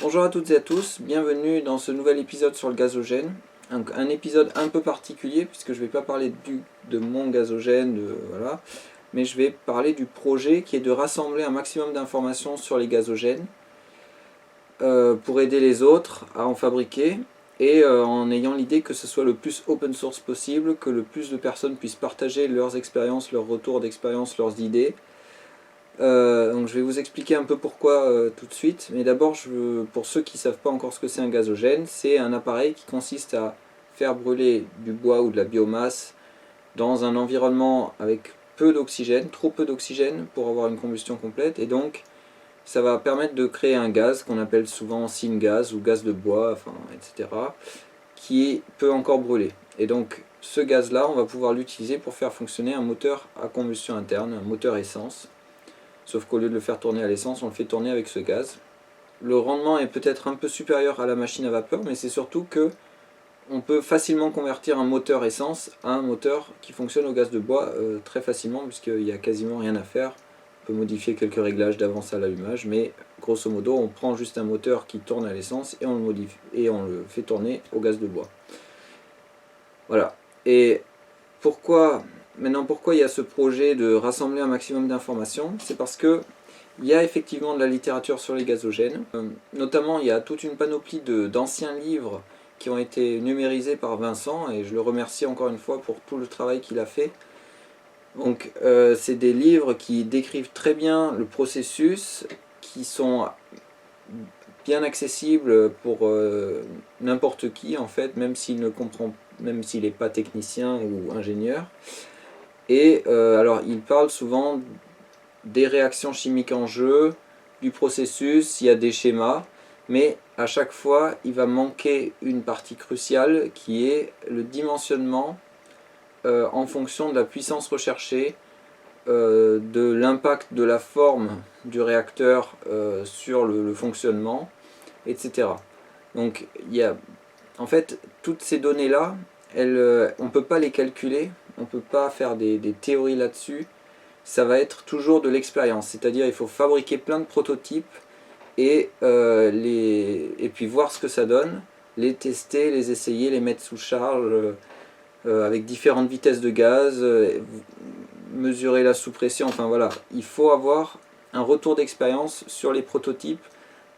Bonjour à toutes et à tous, bienvenue dans ce nouvel épisode sur le gazogène. Un épisode un peu particulier puisque je ne vais pas parler de mon gazogène, voilà, mais je vais parler du projet qui est de rassembler un maximum d'informations sur les gazogènes pour aider les autres à en fabriquer et en ayant l'idée que ce soit le plus open source possible, que le plus de personnes puissent partager leurs expériences, leurs retours d'expérience, leurs idées. Donc je vais vous expliquer un peu pourquoi tout de suite, mais d'abord pour ceux qui ne savent pas encore ce que c'est un gazogène, c'est un appareil qui consiste à faire brûler du bois ou de la biomasse dans un environnement avec peu d'oxygène, trop peu d'oxygène pour avoir une combustion complète, et donc ça va permettre de créer un gaz qu'on appelle souvent syngas ou gaz de bois, enfin, etc., qui peut encore brûler. Et donc ce gaz là on va pouvoir l'utiliser pour faire fonctionner un moteur à combustion interne, un moteur essence. Sauf qu'au lieu de le faire tourner à l'essence, on le fait tourner avec ce gaz. Le rendement est peut-être un peu supérieur à la machine à vapeur, mais c'est surtout que on peut facilement convertir un moteur essence à un moteur qui fonctionne au gaz de bois très facilement, puisqu'il n'y a quasiment rien à faire. On peut modifier quelques réglages d'avance à l'allumage, mais grosso modo, on prend juste un moteur qui tourne à l'essence et on le modifie et on le fait tourner au gaz de bois. Voilà. Et pourquoi il y a ce projet de rassembler un maximum d'informations? C'est parce que il y a effectivement de la littérature sur les gazogènes. Notamment, il y a toute une panoplie d'anciens livres qui ont été numérisés par Vincent, et je le remercie encore une fois pour tout le travail qu'il a fait. Donc, c'est des livres qui décrivent très bien le processus, qui sont bien accessibles pour n'importe qui, en fait, même s'il ne comprend, même s'il n'est pas technicien ou ingénieur. Et alors, il parle souvent des réactions chimiques en jeu, du processus, il y a des schémas, mais à chaque fois, il va manquer une partie cruciale qui est le dimensionnement en fonction de la puissance recherchée, de l'impact de la forme du réacteur sur le fonctionnement, etc. Donc, en fait, toutes ces données-là, on ne peut pas les calculer, on ne peut pas faire des théories là-dessus. Ça va être toujours de l'expérience, c'est-à-dire il faut fabriquer plein de prototypes et puis voir ce que ça donne, les tester, les essayer, les mettre sous charge avec différentes vitesses de gaz, mesurer la sous-pression, enfin voilà. Il faut avoir un retour d'expérience sur les prototypes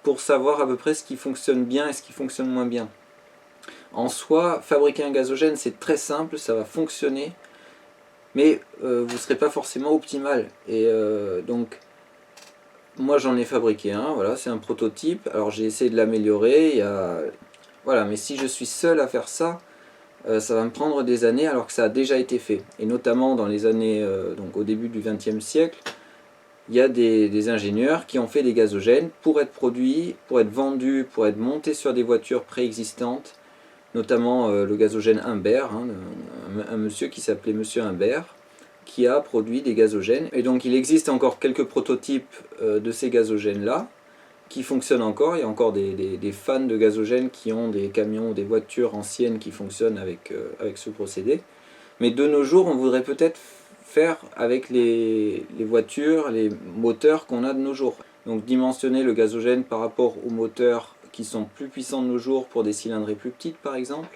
pour savoir à peu près ce qui fonctionne bien et ce qui fonctionne moins bien. En soi, fabriquer un gazogène c'est très simple, ça va fonctionner, mais vous ne serez pas forcément optimal. Et donc, moi j'en ai fabriqué un, voilà, c'est un prototype. Alors j'ai essayé de l'améliorer, voilà, mais si je suis seul à faire ça, ça va me prendre des années alors que ça a déjà été fait. Et notamment dans les années, donc au début du XXe siècle, il y a des ingénieurs qui ont fait des gazogènes pour être produits, pour être vendus, pour être montés sur des voitures préexistantes, notamment le gazogène Humbert, hein, un monsieur qui s'appelait Monsieur Humbert, qui a produit des gazogènes. Et donc il existe encore quelques prototypes de ces gazogènes-là, qui fonctionnent encore. Il y a encore des fans de gazogènes qui ont des camions ou des voitures anciennes qui fonctionnent avec ce procédé. Mais de nos jours, on voudrait peut-être faire avec les voitures, les moteurs qu'on a de nos jours. Donc dimensionner le gazogène par rapport aux moteurs qui sont plus puissants de nos jours pour des cylindrées plus petites par exemple.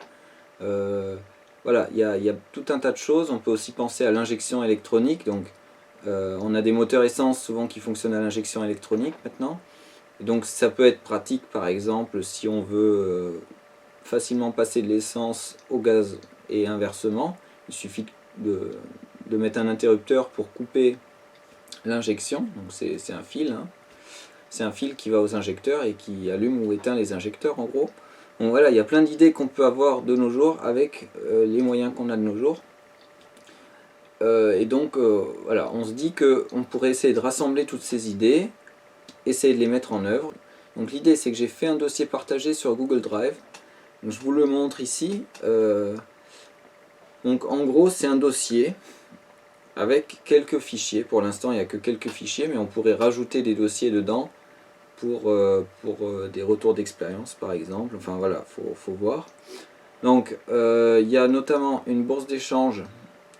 Voilà, il y a tout un tas de choses. On peut aussi penser à l'injection électronique. Donc on a des moteurs essence souvent qui fonctionnent à l'injection électronique maintenant. Et donc ça peut être pratique par exemple si on veut facilement passer de l'essence au gaz et inversement. Il suffit de mettre un interrupteur pour couper l'injection. Donc c'est un fil, hein. C'est un fil qui va aux injecteurs et qui allume ou éteint les injecteurs en gros. Donc voilà, il y a plein d'idées qu'on peut avoir de nos jours avec les moyens qu'on a de nos jours. Et donc voilà, on se dit qu'on pourrait essayer de rassembler toutes ces idées, essayer de les mettre en œuvre. Donc l'idée c'est que j'ai fait un dossier partagé sur Google Drive. Donc, je vous le montre ici. Donc en gros c'est un dossier avec quelques fichiers. Pour l'instant il n'y a que quelques fichiers, mais on pourrait rajouter des dossiers dedans pour des retours d'expérience par exemple. Enfin voilà, faut voir. Donc il y a notamment une bourse d'échange.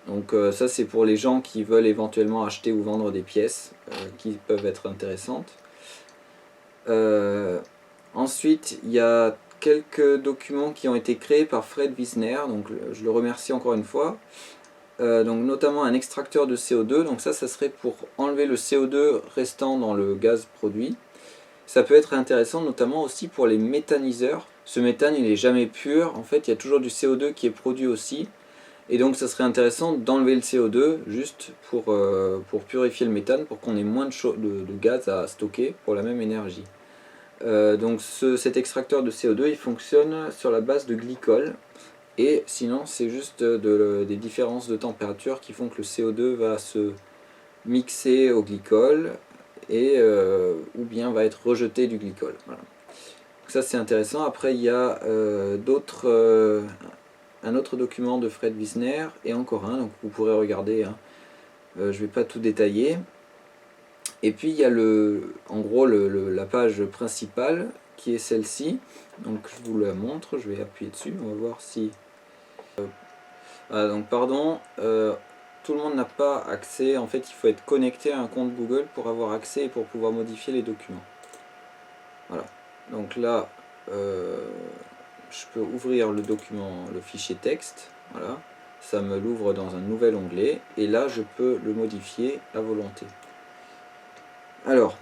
Donc ça c'est pour les gens qui veulent éventuellement acheter ou vendre des pièces qui peuvent être intéressantes. Ensuite, il y a quelques documents qui ont été créés par Fred Wisner, donc je le remercie encore une fois. Donc notamment un extracteur de CO2, donc ça serait pour enlever le CO2 restant dans le gaz produit. Ça peut être intéressant notamment aussi pour les méthaniseurs. Ce méthane il n'est jamais pur, en fait il y a toujours du CO2 qui est produit aussi. Et donc ça serait intéressant d'enlever le CO2 juste pour purifier le méthane, pour qu'on ait moins de gaz à stocker pour la même énergie. Donc cet extracteur de CO2 il fonctionne sur la base de glycol. Et sinon, c'est juste des différences de température qui font que le CO2 va se mixer au glycol et, ou bien va être rejeté du glycol. Voilà. Donc ça, c'est intéressant. Après, il y a un autre document de Fred Wisner et encore un, donc vous pourrez regarder. Hein. Je ne vais pas tout détailler. Et puis, il y a en gros la page principale qui est celle-ci. Donc, je vous la montre. Je vais appuyer dessus. On va voir si... donc pardon, tout le monde n'a pas accès, en fait il faut être connecté à un compte Google pour avoir accès et pour pouvoir modifier les documents. Voilà, donc là je peux ouvrir le document, le fichier texte, voilà, ça me l'ouvre dans un nouvel onglet et là je peux le modifier à volonté. Alors,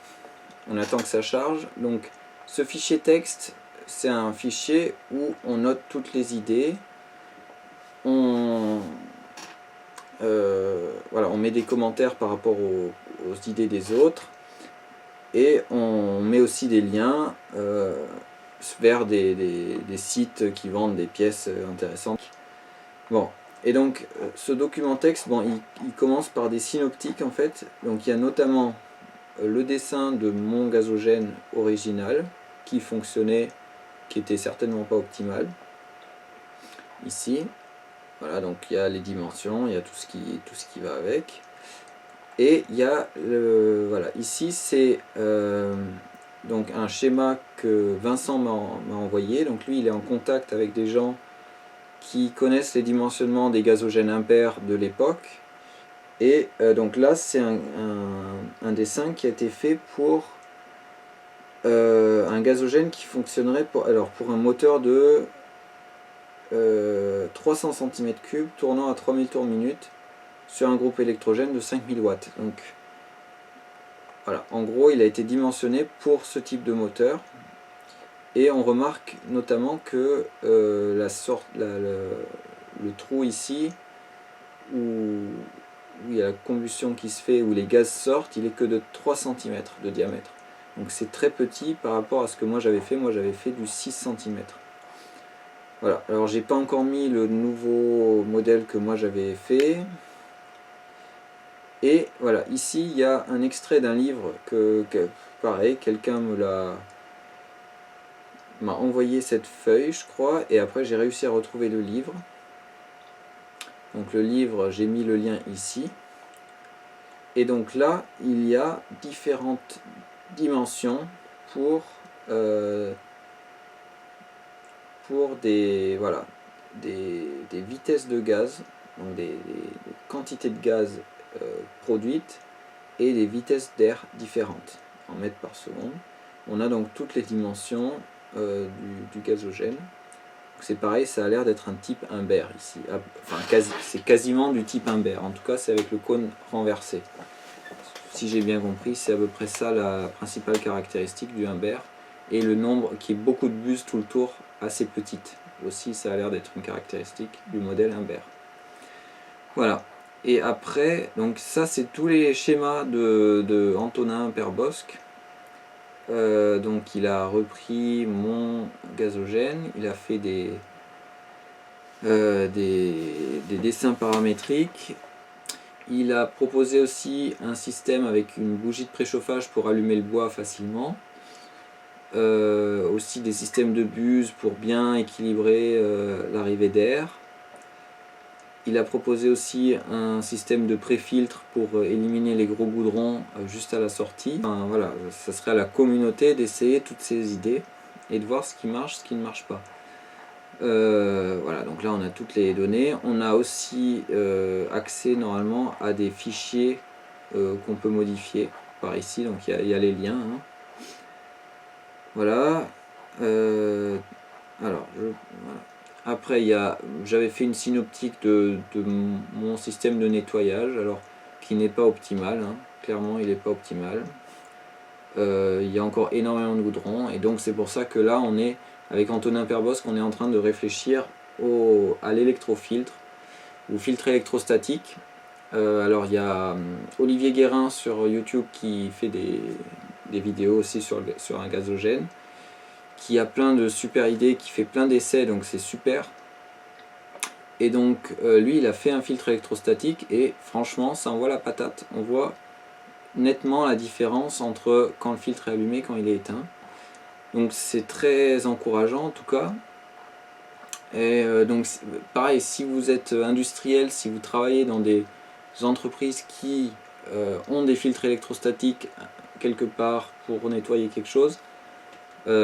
on attend que ça charge, donc ce fichier texte c'est un fichier où on note toutes les idées. Voilà, on met des commentaires par rapport aux idées des autres et on met aussi des liens vers des sites qui vendent des pièces intéressantes. Bon, et donc ce document texte, bon, il commence par des synoptiques en fait. Donc il y a notamment le dessin de mon gazogène original qui fonctionnait, qui était certainement pas optimal. Ici. Voilà, donc il y a les dimensions, il y a tout ce qui va avec. Et il y a voilà, ici c'est donc un schéma que Vincent m'a envoyé. Donc lui il est en contact avec des gens qui connaissent les dimensionnements des gazogènes impairs de l'époque. Et donc là c'est un dessin qui a été fait pour un gazogène qui fonctionnerait pour un moteur de 300 cm3 tournant à 3000 tours minute sur un groupe électrogène de 5000 watts. Donc voilà, en gros il a été dimensionné pour ce type de moteur et on remarque notamment que le trou ici où il y a la combustion qui se fait, où les gaz sortent, il est que de 3 cm de diamètre. Donc c'est très petit par rapport à ce que moi j'avais fait du 6 cm. Voilà, alors j'ai pas encore mis le nouveau modèle que moi j'avais fait. Et voilà, ici il y a un extrait d'un livre que pareil, quelqu'un m'a envoyé cette feuille, je crois, et après j'ai réussi à retrouver le livre. Donc le livre, j'ai mis le lien ici. Et donc là, il y a différentes dimensions pour des vitesses de gaz, donc des quantités de gaz produites et des vitesses d'air différentes en mètres par seconde. On a donc toutes les dimensions du gazogène. C'est pareil, ça a l'air d'être un type Humbert ici. Enfin, c'est quasiment du type Humbert. En tout cas, c'est avec le cône renversé. Si j'ai bien compris, c'est à peu près ça la principale caractéristique du Humbert. Et le nombre qui est beaucoup de buses tout le tour assez petite. Aussi, ça a l'air d'être une caractéristique du modèle Humbert. Voilà. Et après, donc ça c'est tous les schémas de Antonin Perbosque. Donc il a repris mon gazogène, il a fait des dessins paramétriques. Il a proposé aussi un système avec une bougie de préchauffage pour allumer le bois facilement. Aussi des systèmes de buse pour bien équilibrer l'arrivée d'air. Il a proposé aussi un système de pré-filtre pour éliminer les gros goudrons juste à la sortie. Enfin, voilà, ça serait à la communauté d'essayer toutes ces idées et de voir ce qui marche, ce qui ne marche pas. Voilà, donc là on a toutes les données. On a aussi accès normalement à des fichiers qu'on peut modifier par ici, donc il y a les liens. Hein. Voilà, Alors, voilà. Après, j'avais fait une synoptique de mon système de nettoyage, alors qui n'est pas optimal, hein. Clairement il n'est pas optimal. Il y a encore énormément de goudron, et donc c'est pour ça que là on est, avec Antonin Perbosque, on est en train de réfléchir à l'électrofiltre, ou filtre électrostatique. Alors il y a Olivier Guérin sur YouTube qui fait des vidéos aussi sur un gazogène, qui a plein de super idées, qui fait plein d'essais, donc c'est super. Et donc lui il a fait un filtre électrostatique et franchement ça envoie la patate. On voit nettement la différence entre quand le filtre est allumé et quand il est éteint. Donc c'est très encourageant en tout cas. Et donc pareil, si vous êtes industriel, si vous travaillez dans des entreprises qui ont des filtres électrostatiques quelque part pour nettoyer quelque chose,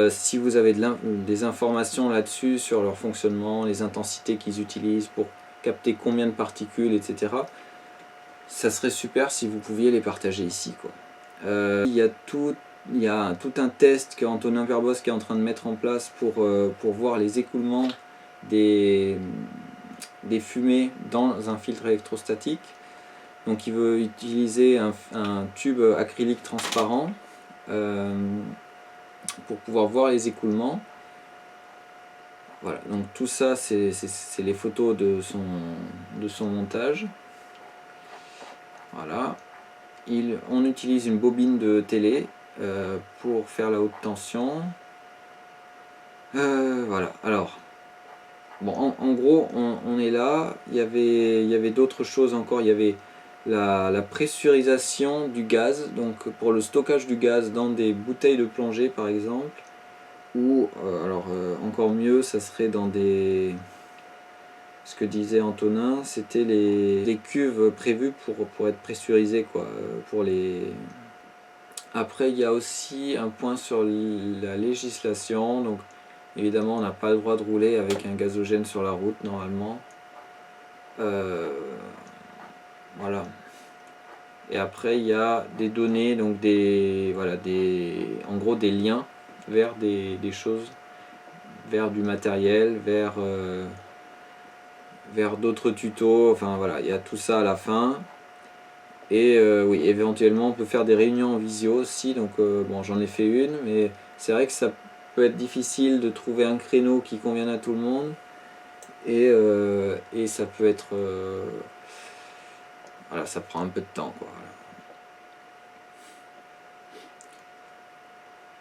si vous avez des informations là-dessus sur leur fonctionnement, les intensités qu'ils utilisent pour capter combien de particules, etc., ça serait super si vous pouviez les partager ici, quoi. Il y a tout un test qu'Antonin Perbosque est en train de mettre en place pour voir les écoulements des fumées dans un filtre électrostatique. Donc il veut utiliser un tube acrylique transparent pour pouvoir voir les écoulements. Voilà, donc tout ça c'est les photos de son montage. Voilà. On utilise une bobine de télé pour faire la haute tension. Voilà, alors bon, en gros on est là. Il y avait d'autres choses encore. Il y avait la pressurisation du gaz, donc pour le stockage du gaz dans des bouteilles de plongée par exemple, ou encore mieux, ça serait dans des... Ce que disait Antonin, c'était les cuves prévues pour être pressurisées, quoi, pour les... Après il y a aussi un point sur la législation, donc évidemment on n'a pas le droit de rouler avec un gazogène sur la route normalement. Voilà. Et après il y a des données, donc en gros des liens vers des choses, vers du matériel, vers d'autres tutos, enfin voilà, il y a tout ça à la fin. Et oui, éventuellement on peut faire des réunions en visio aussi, donc bon, j'en ai fait une, mais c'est vrai que ça peut être difficile de trouver un créneau qui convienne à tout le monde, et ça peut être... voilà, ça prend un peu de temps, quoi.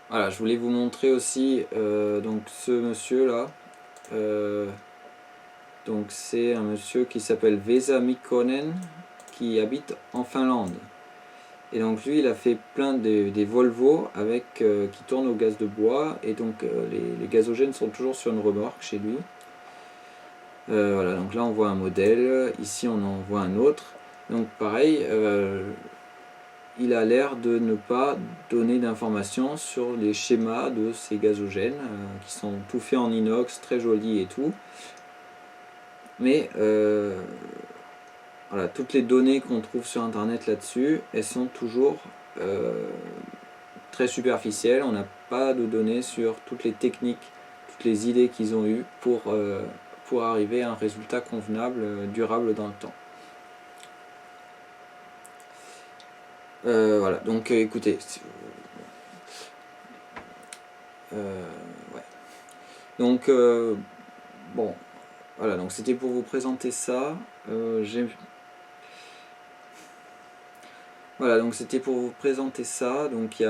Voilà, je voulais vous montrer aussi donc ce monsieur là. Donc c'est un monsieur qui s'appelle Vesa Mikkonen, qui habite en Finlande. Et donc lui il a fait plein des Volvo qui tournent au gaz de bois, et donc les gazogènes sont toujours sur une remorque chez lui. Voilà, donc là on voit un modèle, ici on en voit un autre. Donc pareil, il a l'air de ne pas donner d'informations sur les schémas de ces gazogènes, qui sont tout faits en inox, très jolis et tout. Mais voilà, toutes les données qu'on trouve sur internet là-dessus, elles sont toujours très superficielles. On n'a pas de données sur toutes les techniques, toutes les idées qu'ils ont eues pour arriver à un résultat convenable, durable dans le temps. Voilà, donc écoutez, ouais. Donc bon, voilà, donc c'était pour vous présenter ça. Voilà, donc c'était pour vous présenter ça. Donc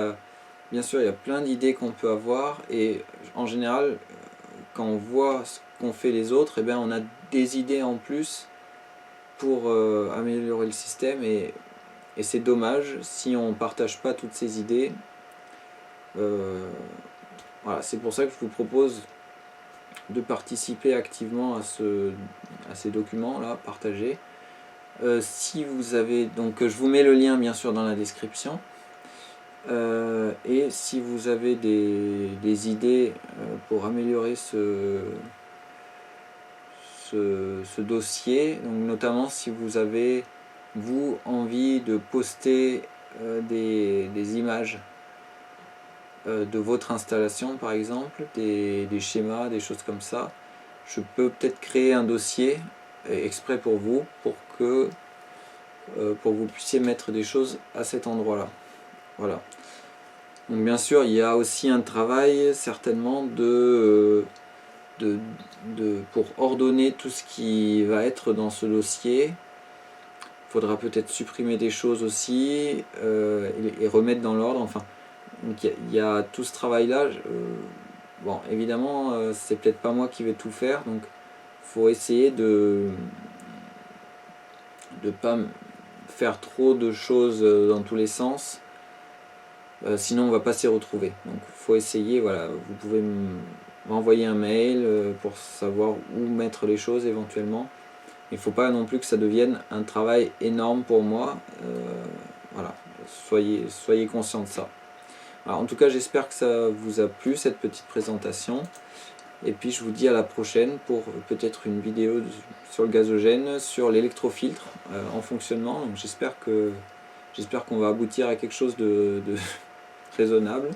bien sûr il y a plein d'idées qu'on peut avoir, et en général quand on voit ce qu'ont fait les autres, et bien on a des idées en plus pour améliorer le système, et c'est dommage si on ne partage pas toutes ces idées. Voilà, c'est pour ça que je vous propose de participer activement à ces documents là partagés. Si vous avez, donc je vous mets le lien bien sûr dans la description, et si vous avez des idées pour améliorer ce dossier, donc notamment si vous avez envie de poster des images de votre installation par exemple, des schémas, des choses comme ça, je peux peut-être créer un dossier exprès pour vous, pour que vous puissiez mettre des choses à cet endroit-là. Voilà. Donc bien sûr, il y a aussi un travail certainement pour ordonner tout ce qui va être dans ce dossier. Il faudra peut-être supprimer des choses aussi et remettre dans l'ordre. Enfin, donc il y a tout ce travail-là. Bon, évidemment, c'est peut-être pas moi qui vais tout faire, donc faut essayer de pas faire trop de choses dans tous les sens. Sinon on va pas s'y retrouver. Donc il faut essayer, voilà, vous pouvez m'envoyer un mail pour savoir où mettre les choses éventuellement. Il ne faut pas non plus que ça devienne un travail énorme pour moi. Voilà, soyez conscient de ça. Alors, en tout cas, j'espère que ça vous a plu cette petite présentation. Et puis je vous dis à la prochaine pour peut-être une vidéo sur le gazogène, sur l'électrofiltre en fonctionnement. Donc j'espère qu'on va aboutir à quelque chose de raisonnable.